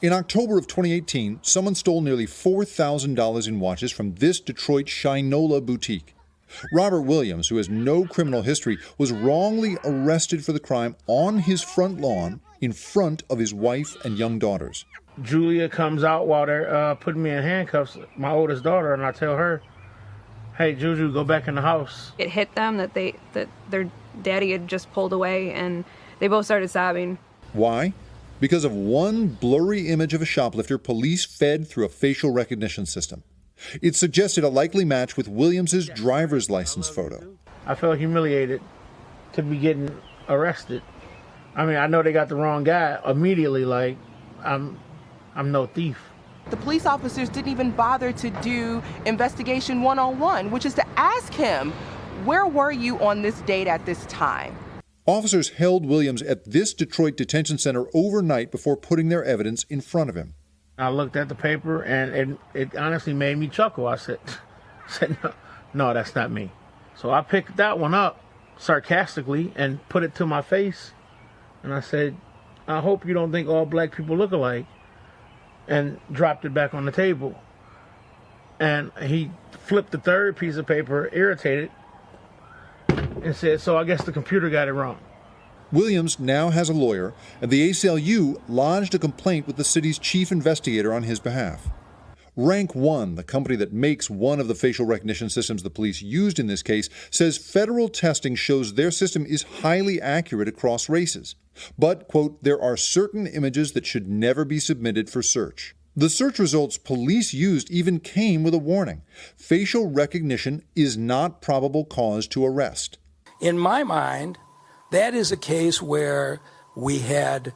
In October of 2018, someone stole nearly $4,000 in watches from this Detroit Shinola boutique. Robert Williams, who has no criminal history, was wrongly arrested for the crime on his front lawn in front of his wife and young daughters. Julia comes out while they're putting me in handcuffs, my oldest daughter, and I tell her, "Hey, Juju, go back in the house." It hit them that their daddy had just pulled away, and they both started sobbing. Why? Because of one blurry image of a shoplifter police fed through a facial recognition system. It suggested a likely match with Williams's driver's license photo. I felt humiliated to be getting arrested. I mean, I know they got the wrong guy immediately, like, I'm no thief. The police officers didn't even bother to do investigation 101, which is to ask him, where were you on this date at this time? Officers held Williams at this Detroit detention center overnight before putting their evidence in front of him. I looked at the paper, and it honestly made me chuckle. I said no, that's not me. So I picked that one up sarcastically and put it to my face, and I said, "I hope you don't think all black people look alike," and dropped it back on the table. And he flipped the third piece of paper, irritated, and said, "So I guess the computer got it wrong." Williams now has a lawyer, and the ACLU lodged a complaint with the city's chief investigator on his behalf. Rank One, the company that makes one of the facial recognition systems the police used in this case, says federal testing shows their system is highly accurate across races. But, quote, there are certain images that should never be submitted for search. The search results police used even came with a warning. Facial recognition is not probable cause to arrest. In my mind, that is a case where we had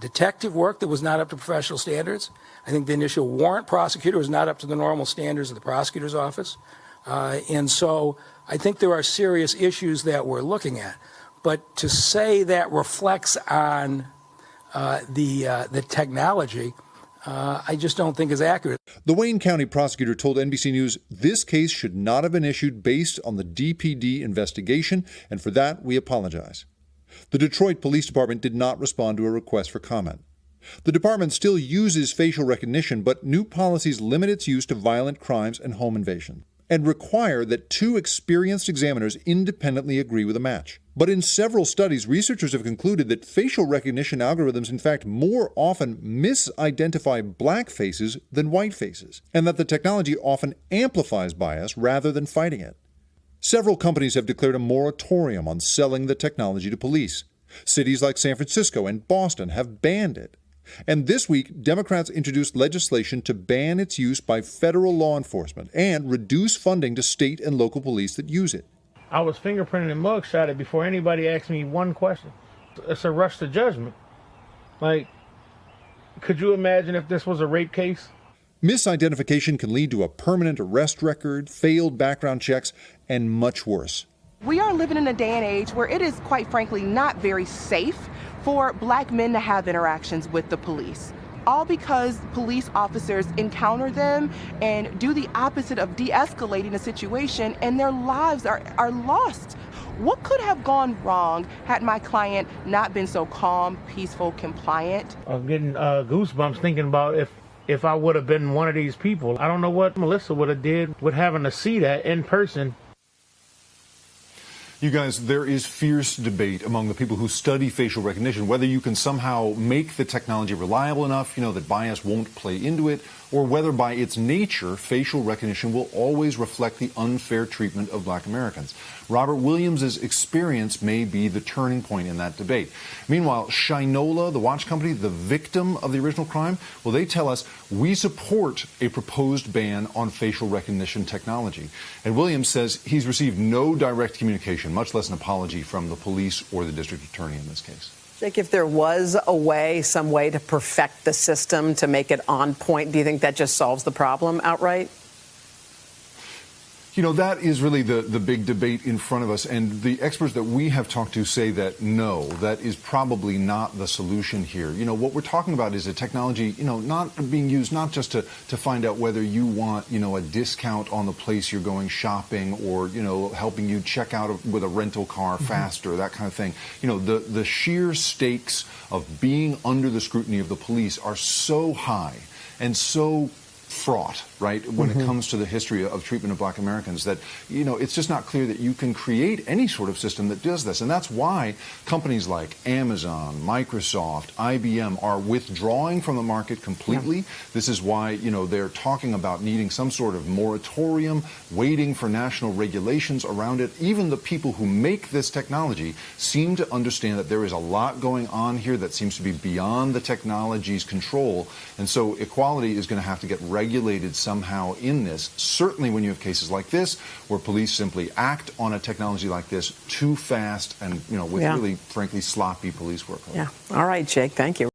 detective work that was not up to professional standards. I think the initial warrant prosecutor was not up to the normal standards of the prosecutor's office. And so I think there are serious issues that we're looking at. But to say that reflects on the technology, I just don't think is accurate. The Wayne County prosecutor told NBC News this case should not have been issued based on the DPD investigation, and for that we apologize. The Detroit Police Department did not respond to a request for comment. The department still uses facial recognition, but new policies limit its use to violent crimes and home invasion, and require that two experienced examiners independently agree with a match. But in several studies, researchers have concluded that facial recognition algorithms, in fact, more often misidentify black faces than white faces, and that the technology often amplifies bias rather than fighting it. Several companies have declared a moratorium on selling the technology to police. Cities like San Francisco and Boston have banned it. And this week, Democrats introduced legislation to ban its use by federal law enforcement and reduce funding to state and local police that use it. I was fingerprinted and mugshotted before anybody asked me one question. It's a rush to judgment. Like, could you imagine if this was a rape case? Misidentification can lead to a permanent arrest record, failed background checks, and much worse. We are living in a day and age where it is, quite frankly, not very safe for black men to have interactions with the police. All because police officers encounter them and do the opposite of de-escalating a situation, and their lives are lost. What could have gone wrong had my client not been so calm, peaceful, compliant? I'm getting goosebumps thinking about if I would have been one of these people. I don't know what Melissa would have did with having to see that in person. You guys, there is fierce debate among the people who study facial recognition whether you can somehow make the technology reliable enough, that bias won't play into it, or whether by its nature, facial recognition will always reflect the unfair treatment of black Americans. Robert Williams' experience may be the turning point in that debate. Meanwhile, Shinola, the watch company, the victim of the original crime, well, they tell us we support a proposed ban on facial recognition technology. And Williams says he's received no direct communication, much less an apology from the police or the district attorney in this case. Jake, if there was a way, some way to perfect the system to make it on point, do you think that just solves the problem outright? You know, that is really the big debate in front of us, and the experts that we have talked to say that no, that is probably not the solution here. You know, what we're talking about is a technology, you know, not being used not just to find out whether you want, you know, a discount on the place you're going shopping, or, you know, helping you check out with a rental car faster, that kind of thing. You know, the sheer stakes of being under the scrutiny of the police are so high and so fraught, right, when it comes to the history of treatment of black Americans, that, you know, it's just not clear that you can create any sort of system that does this. And that's why companies like Amazon, Microsoft, IBM are withdrawing from the market completely. This is why, you know, they're talking about needing some sort of moratorium, waiting for national regulations around it. Even the people who make this technology seem to understand that there is a lot going on here that seems to be beyond the technology's control. And so equality is going to have to get regulated somehow in this, certainly when you have cases like this, where police simply act on a technology like this too fast and, you know, with really, frankly, sloppy police work. Yeah. All right, Jake, thank you.